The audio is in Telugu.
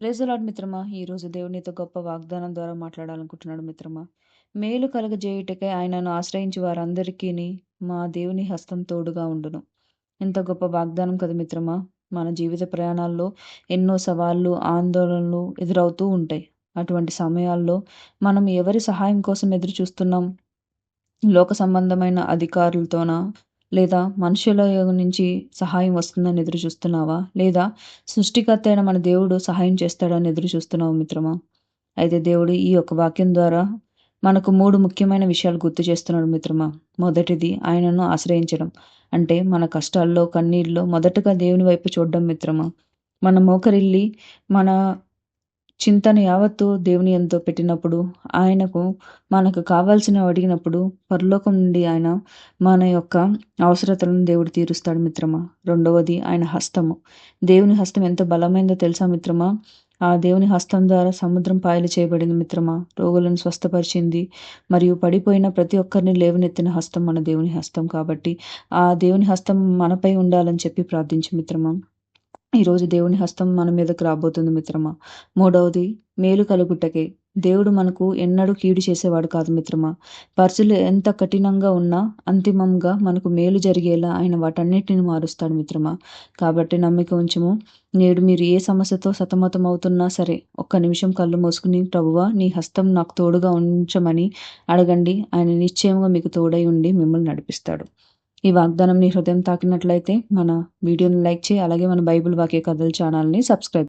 ప్రైజ్ ది లార్డ్ మిత్రమా. ఈరోజు దేవుడు నీతో గొప్ప వాగ్దానం ద్వారా మాట్లాడాలనుకుంటున్నాడు మిత్రమా. మేలు కలుగజేయుటకై ఆయనను ఆశ్రయించి వారందరికీని మా దేవుని హస్తం తోడుగా ఉండును. ఎంత గొప్ప వాగ్దానం కదా మిత్రమా. మన జీవిత ప్రయాణాల్లో ఎన్నో సవాళ్ళు, ఆందోళనలు ఎదురవుతూ ఉంటాయి. అటువంటి సమయాల్లో మనం ఎవరి సహాయం కోసం ఎదురు చూస్తున్నాం? లోక సంబంధమైన అధికారులతోనా? లేదా మనుషుల నుంచి సహాయం వస్తుందని ఎదురు చూస్తున్నావా? లేదా సృష్టికర్త అయిన మన దేవుడు సహాయం చేస్తాడని ఎదురు చూస్తున్నావా మిత్రమా? అయితే దేవుడు ఈ యొక్క వాక్యం ద్వారా మనకు 3 ముఖ్యమైన విషయాలు గుర్తు చేస్తున్నాడు మిత్రమా. మొదటిది ఆయనను ఆశ్రయించడం. అంటే మన కష్టాల్లో, కన్నీల్లో మొదటగా దేవుని వైపు చూడడం మిత్రమా. మన మోకరిల్లి మన చింతన యావత్తు దేవుని యందు పెట్టినప్పుడు, ఆయనకు మనకు కావాల్సినవి అడిగినప్పుడు, పరలోకం నుండి ఆయన మన యొక్క అవసరతలను దేవుడు తీరుస్తాడు మిత్రమా. రెండవది ఆయన హస్తము. దేవుని హస్తం ఎంత బలమైందో తెలుసా మిత్రమా. ఆ దేవుని హస్తం ద్వారా సముద్రం పాయలు చేయబడింది మిత్రమా. రోగులను స్వస్థపరిచింది. మరియు పడిపోయిన ప్రతి ఒక్కరిని లేవనెత్తిన హస్తం మన దేవుని హస్తం కాబట్టి, ఆ దేవుని హస్తం మనపై ఉండాలని చెప్పి ప్రార్థించు మిత్రమా. ఈరోజు దేవుని హస్తం మన మీదకు రాబోతుంది మిత్రమా. మూడవది మేలు కలుగుటకే. దేవుడు మనకు ఎన్నడూ కీడు చేసేవాడు కాదు మిత్రమా. పరిస్థితులు ఎంత కఠినంగా ఉన్నా అంతిమంగా మనకు మేలు జరిగేలా ఆయన వాటన్నిటిని మారుస్తాడు మిత్రమా. కాబట్టి నమ్మిక ఉంచుము. నేడు మీరు ఏ సమస్యతో సతమతం అవుతున్నా సరే, ఒక్క నిమిషం కళ్ళు మూసుకుని ప్రభువా నీ హస్తం నాకు తోడుగా ఉంచమని అడగండి. ఆయన నిశ్చయంగా మీకు తోడై ఉండి మిమ్మల్ని నడిపిస్తాడు. ఈ వాగ్దానం నీ హృదయం తాకినట్లయితే మన వీడియోని లైక్ చేయి. అలాగే మన బైబిల్ వాక్య కథల ఛానల్ని సబ్స్క్రైబ్